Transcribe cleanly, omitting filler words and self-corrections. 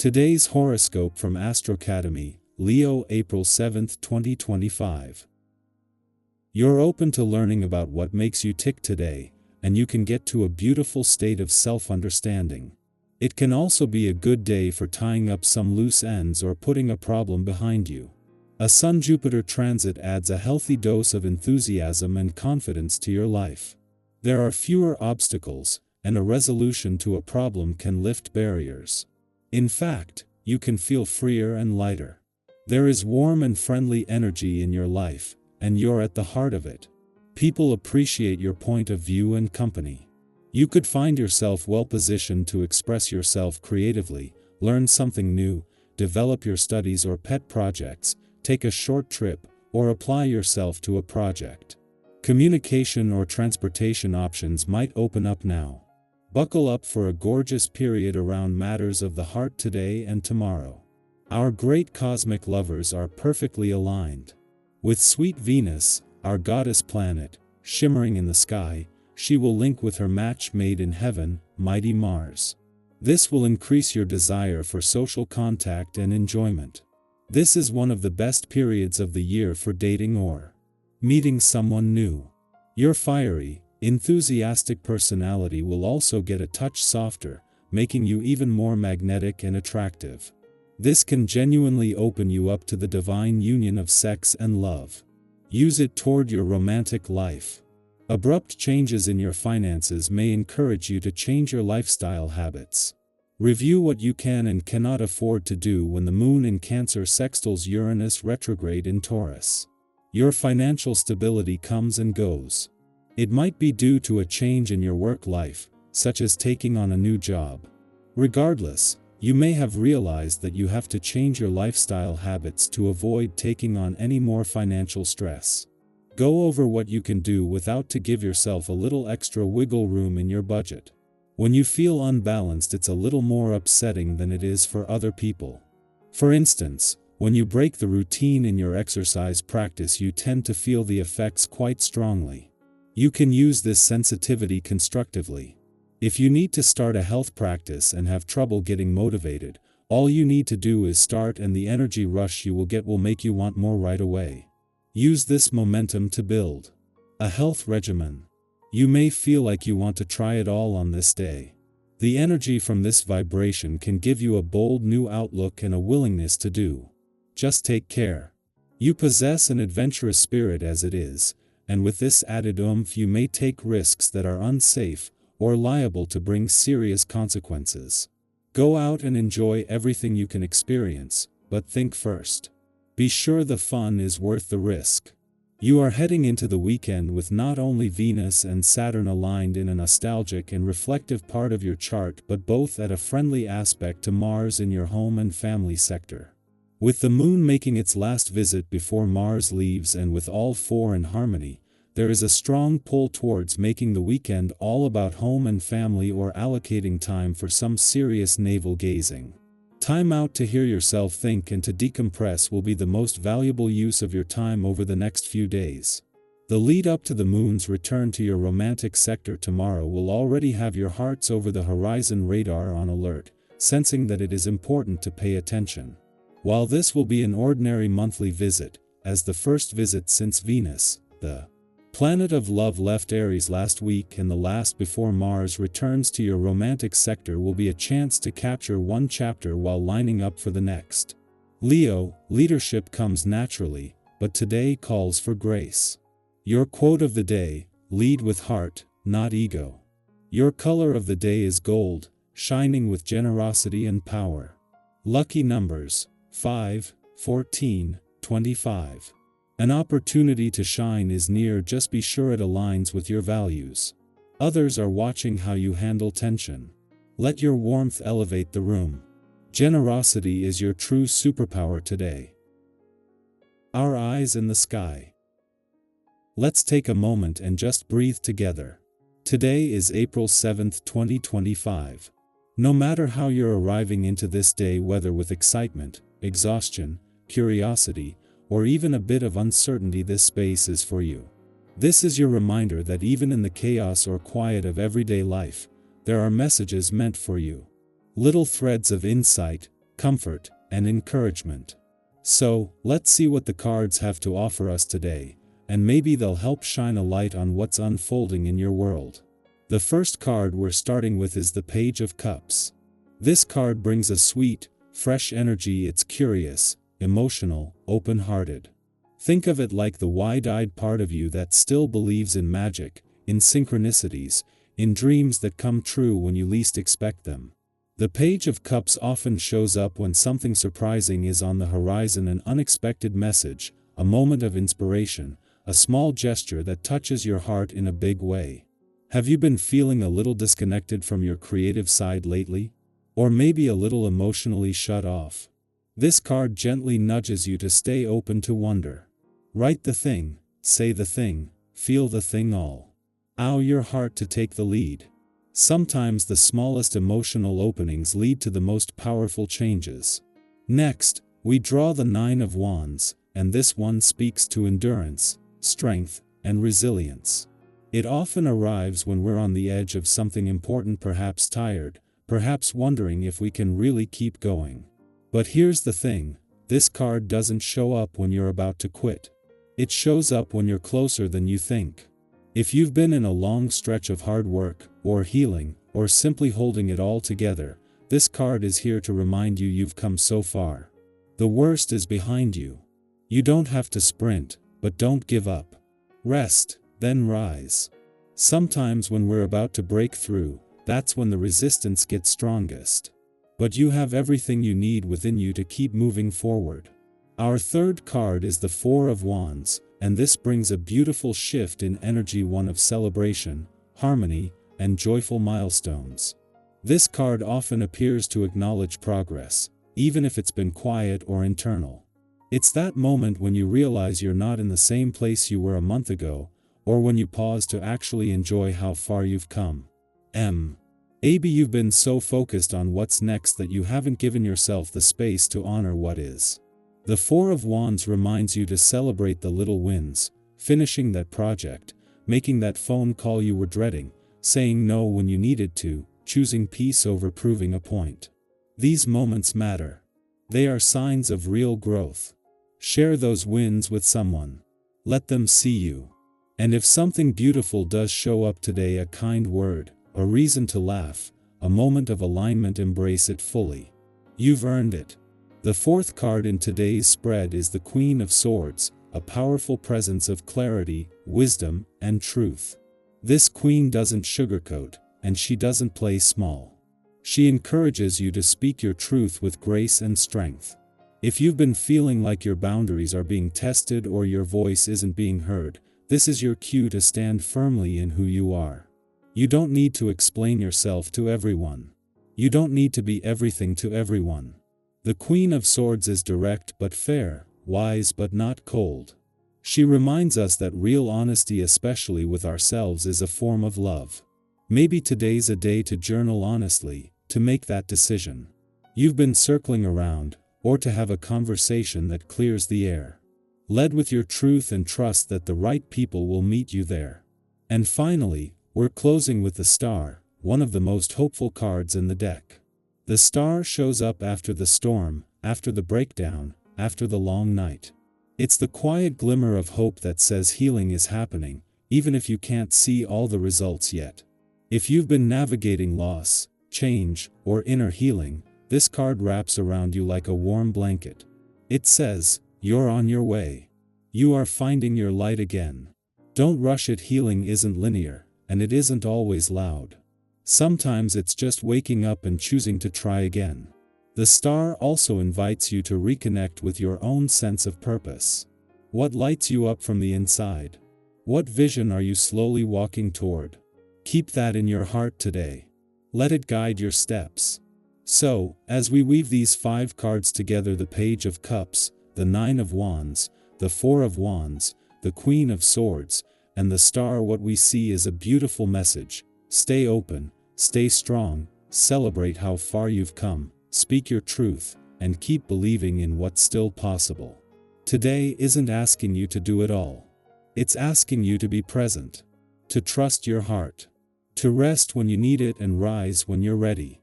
Today's horoscope from Astrocademy, Leo, April 7, 2025. You're open to learning about what makes you tick today, and you can get to a beautiful state of self-understanding. It can also be a good day for tying up some loose ends or putting a problem behind you. A Sun-Jupiter transit adds a healthy dose of enthusiasm and confidence to your life. There are fewer obstacles, and a resolution to a problem can lift barriers. In fact, you can feel freer and lighter. There is warm and friendly energy in your life, and you're at the heart of it. People appreciate your point of view and company. You could find yourself well positioned to express yourself creatively, learn something new, develop your studies or pet projects, take a short trip, or apply yourself to a project. Communication or transportation options might open up now. Buckle up for a gorgeous period around matters of the heart today and tomorrow. Our great cosmic lovers are perfectly aligned. With sweet Venus, our goddess planet, shimmering in the sky, she will link with her match made in heaven, mighty Mars. This will increase your desire for social contact and enjoyment. This is one of the best periods of the year for dating or meeting someone new. Your fiery, enthusiastic personality will also get a touch softer, making you even more magnetic and attractive. This can genuinely open you up to the divine union of sex and love. Use it toward your romantic life. Abrupt changes in your finances may encourage you to change your lifestyle habits. Review what you can and cannot afford to do when the moon in Cancer sextiles Uranus retrograde in Taurus. Your financial stability comes and goes. It might be due to a change in your work life, such as taking on a new job. Regardless, you may have realized that you have to change your lifestyle habits to avoid taking on any more financial stress. Go over what you can do without to give yourself a little extra wiggle room in your budget. When you feel unbalanced, it's a little more upsetting than it is for other people. For instance, when you break the routine in your exercise practice, you tend to feel the effects quite strongly. You can use this sensitivity constructively. If you need to start a health practice and have trouble getting motivated, all you need to do is start, and the energy rush you will get will make you want more right away. Use this momentum to build a health regimen. You may feel like you want to try it all on this day. The energy from this vibration can give you a bold new outlook and a willingness to do. Just take care. You possess an adventurous spirit as it is, and with this added oomph you may take risks that are unsafe or liable to bring serious consequences. Go out and enjoy everything you can experience, but think first. Be sure the fun is worth the risk. You are heading into the weekend with not only Venus and Saturn aligned in a nostalgic and reflective part of your chart, but both at a friendly aspect to Mars in your home and family sector. With the moon making its last visit before Mars leaves, and with all four in harmony, there is a strong pull towards making the weekend all about home and family, or allocating time for some serious navel-gazing. Time out to hear yourself think and to decompress will be the most valuable use of your time over the next few days. The lead up to the moon's return to your romantic sector tomorrow will already have your hearts over the horizon radar on alert, sensing that it is important to pay attention. While this will be an ordinary monthly visit, as the first visit since Venus, the planet of love, left Aries last week, and the last before Mars returns to your romantic sector, will be a chance to capture one chapter while lining up for the next. Leo, leadership comes naturally, but today calls for grace. Your quote of the day: lead with heart, not ego. Your color of the day is gold, shining with generosity and power. Lucky numbers: 5, 14, 25. An opportunity to shine is near, just be sure it aligns with your values. Others are watching how you handle tension. Let your warmth elevate the room. Generosity is your true superpower today. Our eyes in the sky. Let's take a moment and just breathe together. Today is April 7, 2025. No matter how you're arriving into this day, whether with excitement, exhaustion, curiosity, or even a bit of uncertainty, this space is for you. This is your reminder that even in the chaos or quiet of everyday life, there are messages meant for you. Little threads of insight, comfort, and encouragement. So, let's see what the cards have to offer us today, and maybe they'll help shine a light on what's unfolding in your world. The first card we're starting with is the Page of Cups. This card brings a sweet, fresh energy. It's curious, emotional, open-hearted. Think of it like the wide-eyed part of you that still believes in magic, in synchronicities, in dreams that come true when you least expect them. The Page of Cups often shows up when something surprising is on the horizon, an unexpected message, a moment of inspiration, a small gesture that touches your heart in a big way. Have you been feeling a little disconnected from your creative side lately? Or maybe a little emotionally shut off? This card gently nudges you to stay open to wonder. Write the thing, say the thing, feel the thing all. Allow your heart to take the lead. Sometimes the smallest emotional openings lead to the most powerful changes. Next, we draw the Nine of Wands, and this one speaks to endurance, strength, and resilience. It often arrives when we're on the edge of something important, perhaps tired, perhaps wondering if we can really keep going. But here's the thing, this card doesn't show up when you're about to quit. It shows up when you're closer than you think. If you've been in a long stretch of hard work, or healing, or simply holding it all together, this card is here to remind you you've come so far. The worst is behind you. You don't have to sprint, but don't give up. Rest, then rise. Sometimes when we're about to break through, that's when the resistance gets strongest. But you have everything you need within you to keep moving forward. Our third card is the Four of Wands, and this brings a beautiful shift in energy, one of celebration, harmony, and joyful milestones. This card often appears to acknowledge progress, even if it's been quiet or internal. It's that moment when you realize you're not in the same place you were a month ago, or when you pause to actually enjoy how far you've come. Maybe you've been so focused on what's next that you haven't given yourself the space to honor what is. The Four of Wands reminds you to celebrate the little wins, finishing that project, making that phone call you were dreading, saying no when you needed to, choosing peace over proving a point. These moments matter. They are signs of real growth. Share those wins with someone. Let them see you. And if something beautiful does show up today, a kind word, a reason to laugh, a moment of alignment, embrace it fully. You've earned it. The fourth card in today's spread is the Queen of Swords, a powerful presence of clarity, wisdom, and truth. This queen doesn't sugarcoat, and she doesn't play small. She encourages you to speak your truth with grace and strength. If you've been feeling like your boundaries are being tested or your voice isn't being heard, this is your cue to stand firmly in who you are. You don't need to explain yourself to everyone. You don't need to be everything to everyone. The Queen of Swords is direct but fair, wise but not cold. She reminds us that real honesty, especially with ourselves, is a form of love. Maybe today's a day to journal honestly, to make that decision you've been circling around, or to have a conversation that clears the air. Lead with your truth and trust that the right people will meet you there. And finally, we're closing with the Star, one of the most hopeful cards in the deck. The Star shows up after the storm, after the breakdown, after the long night. It's the quiet glimmer of hope that says healing is happening, even if you can't see all the results yet. If you've been navigating loss, change, or inner healing, this card wraps around you like a warm blanket. It says, you're on your way. You are finding your light again. Don't rush it. Healing isn't linear, and it isn't always loud. Sometimes it's just waking up and choosing to try again. The Star also invites you to reconnect with your own sense of purpose. What lights you up from the inside? What vision are you slowly walking toward? Keep that in your heart today. Let it guide your steps. So, as we weave these 5 cards together, the Page of Cups, the Nine of Wands, the Four of Wands, the Queen of Swords, and the Star, what we see is a beautiful message. Stay open, stay strong, celebrate how far you've come, speak your truth, and keep believing in what's still possible. Today isn't asking you to do it all. It's asking you to be present, to trust your heart, to rest when you need it and rise when you're ready.